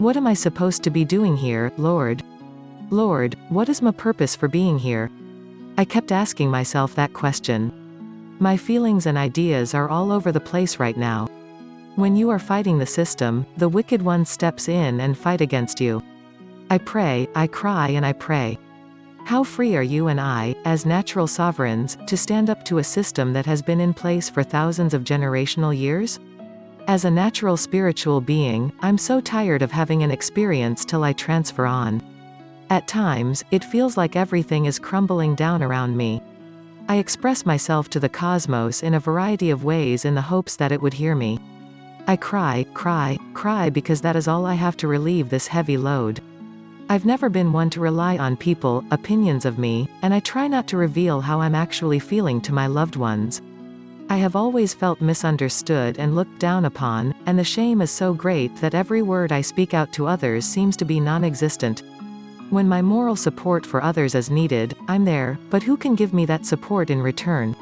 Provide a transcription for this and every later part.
What am I supposed to be doing here, Lord? Lord, what is my purpose for being here? I kept asking myself that question. My feelings and ideas are all over the place right now. When you are fighting the system, the wicked one steps in and fight against you. I pray, I cry and I pray. How free are you and I, as natural sovereigns, to stand up to a system that has been in place for thousands of generational years? As a natural spiritual being, I'm so tired of having an experience till I transfer on. At times, it feels like everything is crumbling down around me. I express myself to the cosmos in a variety of ways in the hopes that it would hear me. I cry, cry, cry because that is all I have to relieve this heavy load. I've never been one to rely on people, opinions of me, and I try not to reveal how I'm actually feeling to my loved ones. I have always felt misunderstood and looked down upon, and the shame is so great that every word I speak out to others seems to be non-existent. When my moral support for others is needed, I'm there, but who can give me that support in return?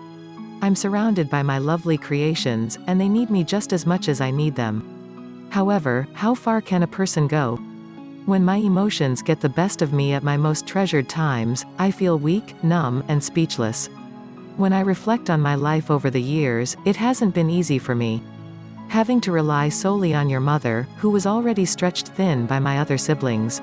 I'm surrounded by my lovely creations, and they need me just as much as I need them. However, how far can a person go? When my emotions get the best of me at my most treasured times, I feel weak, numb, and speechless. When I reflect on my life over the years, it hasn't been easy for me. Having to rely solely on your mother, who was already stretched thin by my other siblings.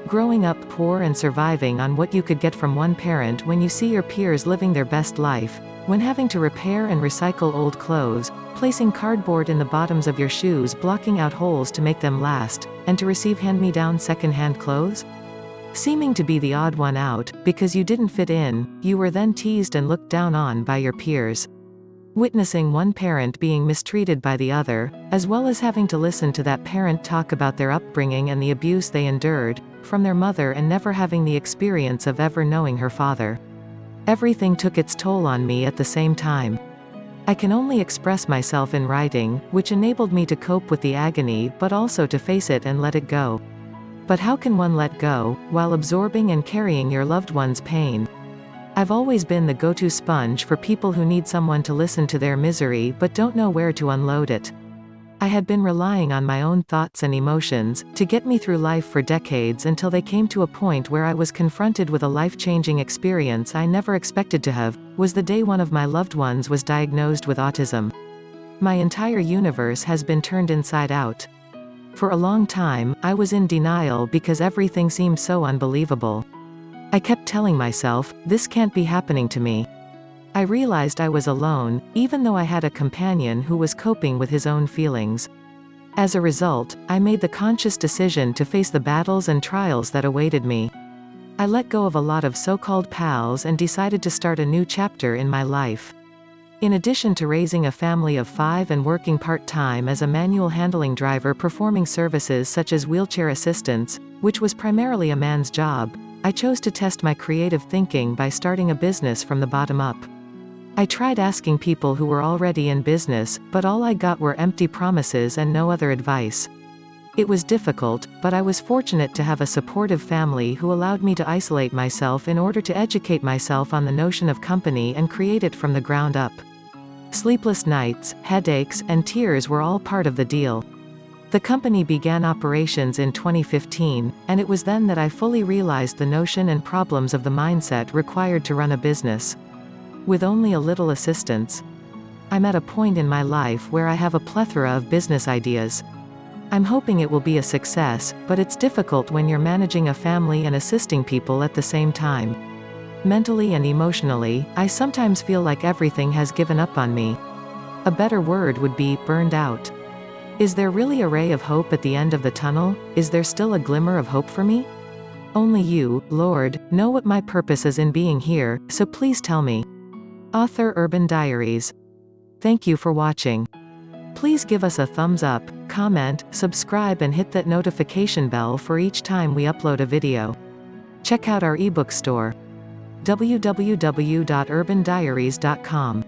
Growing up poor and surviving on what you could get from one parent when you see your peers living their best life, when having to repair and recycle old clothes, placing cardboard in the bottoms of your shoes blocking out holes to make them last, and to receive hand-me-down second-hand clothes? Seeming to be the odd one out, because you didn't fit in, you were then teased and looked down on by your peers. Witnessing one parent being mistreated by the other, as well as having to listen to that parent talk about their upbringing and the abuse they endured, from their mother and never having the experience of ever knowing her father. Everything took its toll on me at the same time. I can only express myself in writing, which enabled me to cope with the agony but also to face it and let it go. But how can one let go, while absorbing and carrying your loved one's pain? I've always been the go-to sponge for people who need someone to listen to their misery but don't know where to unload it. I had been relying on my own thoughts and emotions to get me through life for decades until they came to a point where I was confronted with a life-changing experience I never expected to have, was the day one of my loved ones was diagnosed with autism. My entire universe has been turned inside out. For a long time, I was in denial because everything seemed so unbelievable. I kept telling myself, this can't be happening to me. I realized I was alone, even though I had a companion who was coping with his own feelings. As a result, I made the conscious decision to face the battles and trials that awaited me. I let go of a lot of so-called pals and decided to start a new chapter in my life. In addition to raising a family of 5 and working part-time as a manual handling driver performing services such as wheelchair assistance, which was primarily a man's job, I chose to test my creative thinking by starting a business from the bottom up. I tried asking people who were already in business, but all I got were empty promises and no other advice. It was difficult, but I was fortunate to have a supportive family who allowed me to isolate myself in order to educate myself on the notion of company and create it from the ground up. Sleepless nights, headaches, and tears were all part of the deal. The company began operations in 2015, and it was then that I fully realized the notion and problems of the mindset required to run a business. With only a little assistance. I'm at a point in my life where I have a plethora of business ideas. I'm hoping it will be a success, but it's difficult when you're managing a family and assisting people at the same time. Mentally and emotionally, I sometimes feel like everything has given up on me. A better word would be, burned out. Is there really a ray of hope at the end of the tunnel? Is there still a glimmer of hope for me? Only you, Lord, know what my purpose is in being here, so please tell me. Author Urban Diaries. Thank you for watching. Please give us a thumbs up, comment, subscribe and hit that notification bell for each time we upload a video. Check out our ebook store. www.urbandiaries.com